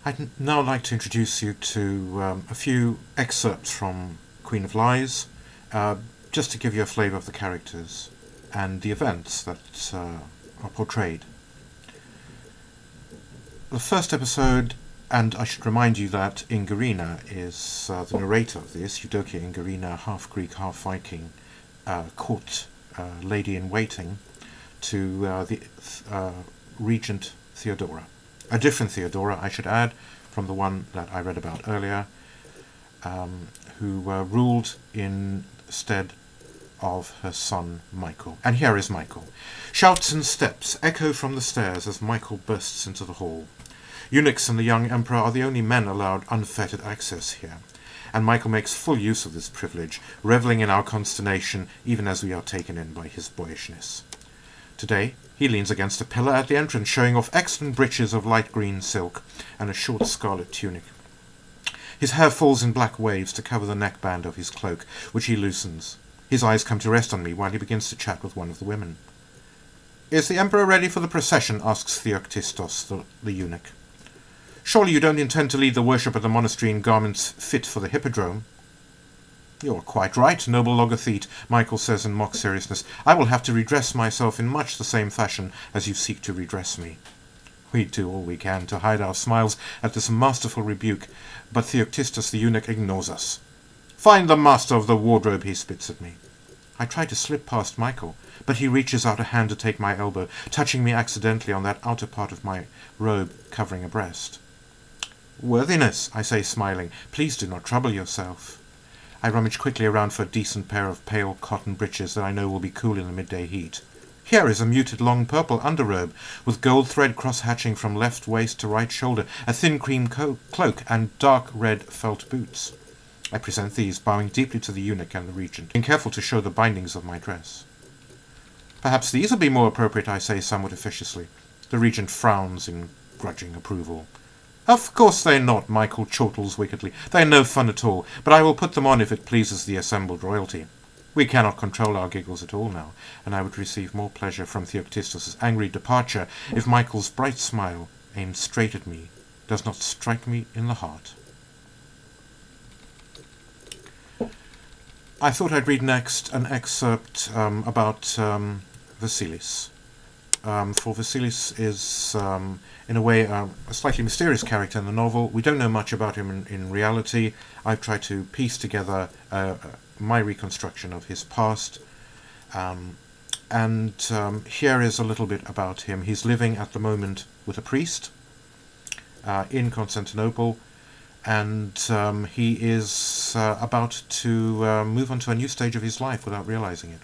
I'd now like to introduce you to a few excerpts from Queen of Lies, uh, just to give you a flavour of the characters and the events that are portrayed. The first episode, and I should remind you that Ingarina is the narrator of this, Eudokia Ingarina, half Greek, half Viking, court lady-in-waiting to the Regent Theodora. A different Theodora, I should add, from the one that I read about earlier, who ruled instead of her son Michael. And here is Michael. Shouts and steps echo from the stairs as Michael bursts into the hall. Eunuchs and the young emperor are the only men allowed unfettered access here, and Michael makes full use of this privilege, revelling in our consternation even as we are taken in by his boyishness. Today, he leans against a pillar at the entrance, showing off excellent breeches of light green silk and a short scarlet tunic. His hair falls in black waves to cover the neckband of his cloak, which he loosens. His eyes come to rest on me while he begins to chat with one of the women. "Is the emperor ready for the procession?" asks Theoktistos, the eunuch. "Surely you don't intend to lead the worship at the monastery in garments fit for the hippodrome?" "You're quite right, noble logothete," Michael says in mock seriousness. "I will have to redress myself in much the same fashion as you seek to redress me." We do all we can to hide our smiles at this masterful rebuke, but Theoktistos the eunuch ignores us. "Find the master of the wardrobe," he spits at me. I try to slip past Michael, but he reaches out a hand to take my elbow, touching me accidentally on that outer part of my robe covering a breast. "Worthiness," I say, smiling, "please do not trouble yourself." I rummage quickly around for a decent pair of pale cotton breeches that I know will be cool in the midday heat. Here is a muted long purple underrobe, with gold thread cross-hatching from left waist to right shoulder, a thin cream cloak, and dark red felt boots. I present these, bowing deeply to the eunuch and the regent, being careful to show the bindings of my dress. "Perhaps these will be more appropriate," I say somewhat officiously. The regent frowns in grudging approval. "Of course they're not," Michael chortles wickedly. "They're no fun at all, but I will put them on if it pleases the assembled royalty. We cannot control our giggles at all now, and I would receive more pleasure from Theoktistos' angry departure if Michael's bright smile, aimed straight at me, does not strike me in the heart." I thought I'd read next an excerpt about Vasilis. For Vasilis is, in a way, a slightly mysterious character in the novel. We don't know much about him in reality. I've tried to piece together my reconstruction of his past. Here is a little bit about him. He's living at the moment with a priest in Constantinople, and he is about to move on to a new stage of his life without realizing it.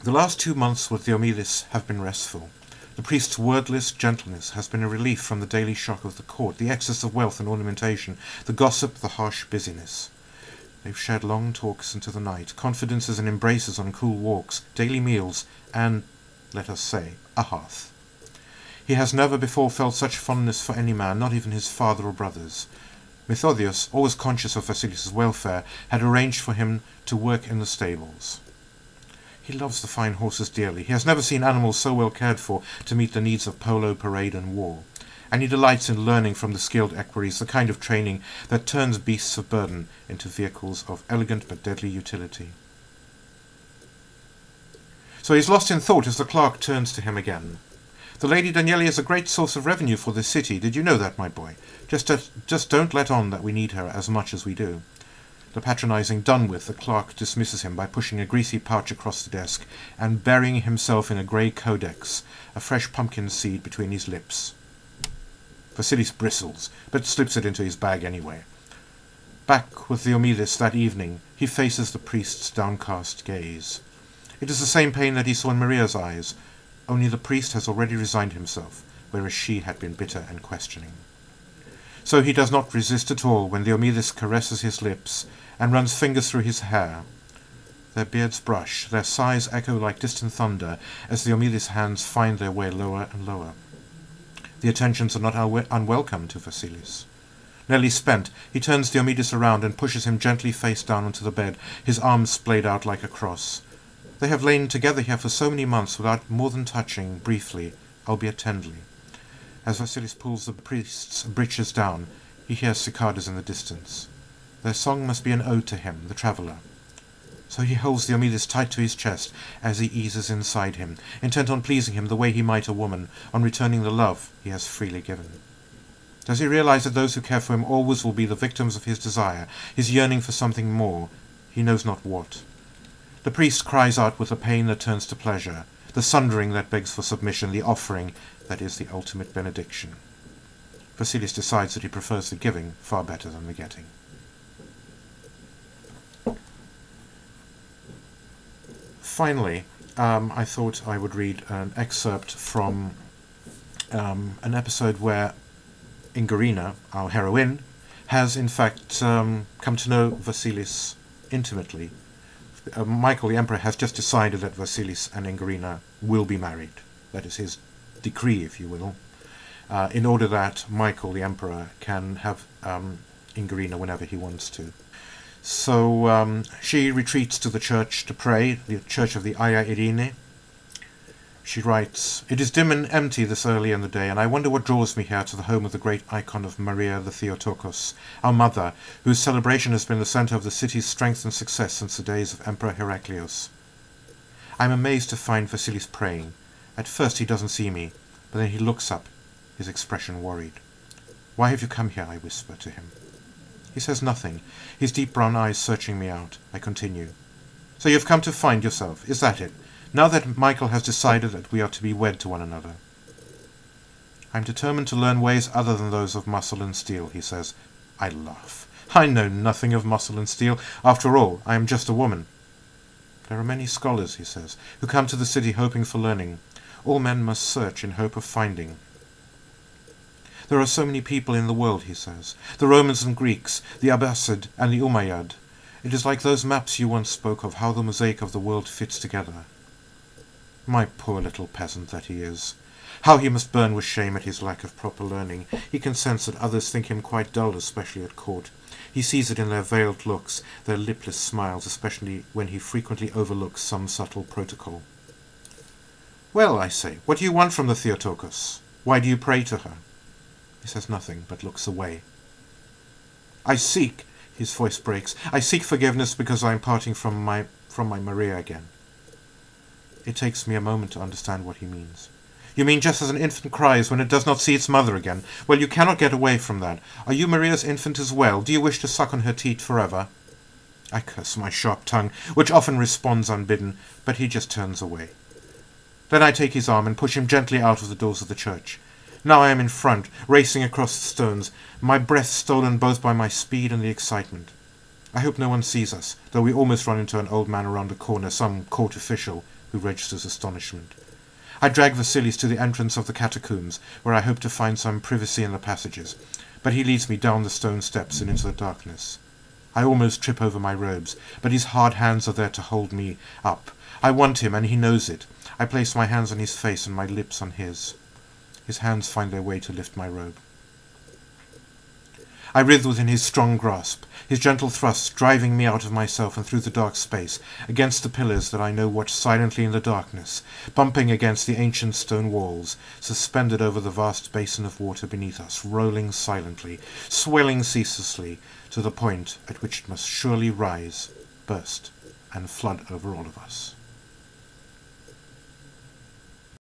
"The last 2 months with Diomedes have been restful. The priest's wordless gentleness has been a relief from the daily shock of the court, the excess of wealth and ornamentation, the gossip, the harsh busyness. They've shared long talks into the night, confidences and embraces on cool walks, daily meals, and, let us say, a hearth. He has never before felt such fondness for any man, not even his father or brothers. Methodius, always conscious of Vasilis' welfare, had arranged for him to work in the stables. He loves the fine horses dearly. He has never seen animals so well cared for to meet the needs of polo, parade, and war. And he delights in learning from the skilled equerries the kind of training that turns beasts of burden into vehicles of elegant but deadly utility. So he's lost in thought as the clerk turns to him again. "The Lady Daniela is a great source of revenue for the city. Did you know that, my boy? Just don't let on that we need her as much as we do." The patronizing done with, the clerk dismisses him by pushing a greasy pouch across the desk and burying himself in a grey codex, a fresh pumpkin seed between his lips. Vasilis bristles, but slips it into his bag anyway. Back with Diomedes that evening, he faces the priest's downcast gaze. It is the same pain that he saw in Maria's eyes, only the priest has already resigned himself, whereas she had been bitter and questioning. So he does not resist at all when Diomedes caresses his lips and runs fingers through his hair. Their beards brush, their sighs echo like distant thunder as Diomedes' hands find their way lower and lower. The attentions are not unwelcome to Vasilis. Nearly spent, he turns Diomedes around and pushes him gently face down onto the bed, his arms splayed out like a cross. They have lain together here for so many months without more than touching, briefly, albeit tenderly. As Vasilis pulls the priest's breeches down, he hears cicadas in the distance. Their song must be an ode to him, the traveller. So he holds the Omilis tight to his chest as he eases inside him, intent on pleasing him the way he might a woman, on returning the love he has freely given. Does he realize that those who care for him always will be the victims of his desire, his yearning for something more, he knows not what? The priest cries out with the pain that turns to pleasure, the sundering that begs for submission, the offering that is the ultimate benediction. Vasilis decides that he prefers the giving far better than the getting. Finally, I thought I would read an excerpt from an episode where Ingorina, our heroine, has in fact come to know Vasilis intimately. Michael the Emperor has just decided that Vasilis and Ingorina will be married. That is his decree, if you will, in order that Michael the Emperor can have Ingorina whenever he wants to. So she retreats to the church to pray, the church of the Aya Irene. She writes, "It is dim and empty this early in the day, and I wonder what draws me here to the home of the great icon of Maria the Theotokos, our mother, whose celebration has been the centre of the city's strength and success since the days of Emperor Heraclius. I am amazed to find Vasilis praying. At first he doesn't see me, but then he looks up, his expression worried. 'Why have you come here?' I whisper to him. He says nothing, his deep brown eyes searching me out. I continue. 'So you've come to find yourself, is that it? Now that Michael has decided that we are to be wed to one another?' 'I'm determined to learn ways other than those of muscle and steel,' he says. I laugh. 'I know nothing of muscle and steel. After all, I am just a woman.' 'There are many scholars,' he says, 'who come to the city hoping for learning. All men must search in hope of finding.' 'There are so many people in the world,' he says, 'the Romans and Greeks, the Abbasid and the Umayyad. It is like those maps you once spoke of, how the mosaic of the world fits together.' My poor little peasant that he is. How he must burn with shame at his lack of proper learning. He can sense that others think him quite dull, especially at court. He sees it in their veiled looks, their lipless smiles, especially when he frequently overlooks some subtle protocol. 'Well,' I say, 'what do you want from the Theotokos? Why do you pray to her?' He says nothing, but looks away. 'I seek,' his voice breaks, 'I seek forgiveness because I am parting from my Maria again.' It takes me a moment to understand what he means. 'You mean just as an infant cries when it does not see its mother again? Well, you cannot get away from that. Are you Maria's infant as well? Do you wish to suck on her teat forever?' I curse my sharp tongue, which often responds unbidden, but he just turns away. Then I take his arm and push him gently out of the doors of the church. Now I am in front, racing across the stones, my breath stolen both by my speed and the excitement. I hope no one sees us, though we almost run into an old man around the corner, some court official, who registers astonishment. I drag Vasilis to the entrance of the catacombs, where I hope to find some privacy in the passages, but he leads me down the stone steps and into the darkness. I almost trip over my robes, but his hard hands are there to hold me up. I want him, and he knows it. I place my hands on his face and my lips on his. His hands find their way to lift my robe. I writhe within his strong grasp, his gentle thrusts driving me out of myself and through the dark space, against the pillars that I know watch silently in the darkness, bumping against the ancient stone walls, suspended over the vast basin of water beneath us, rolling silently, swelling ceaselessly, to the point at which it must surely rise, burst, and flood over all of us.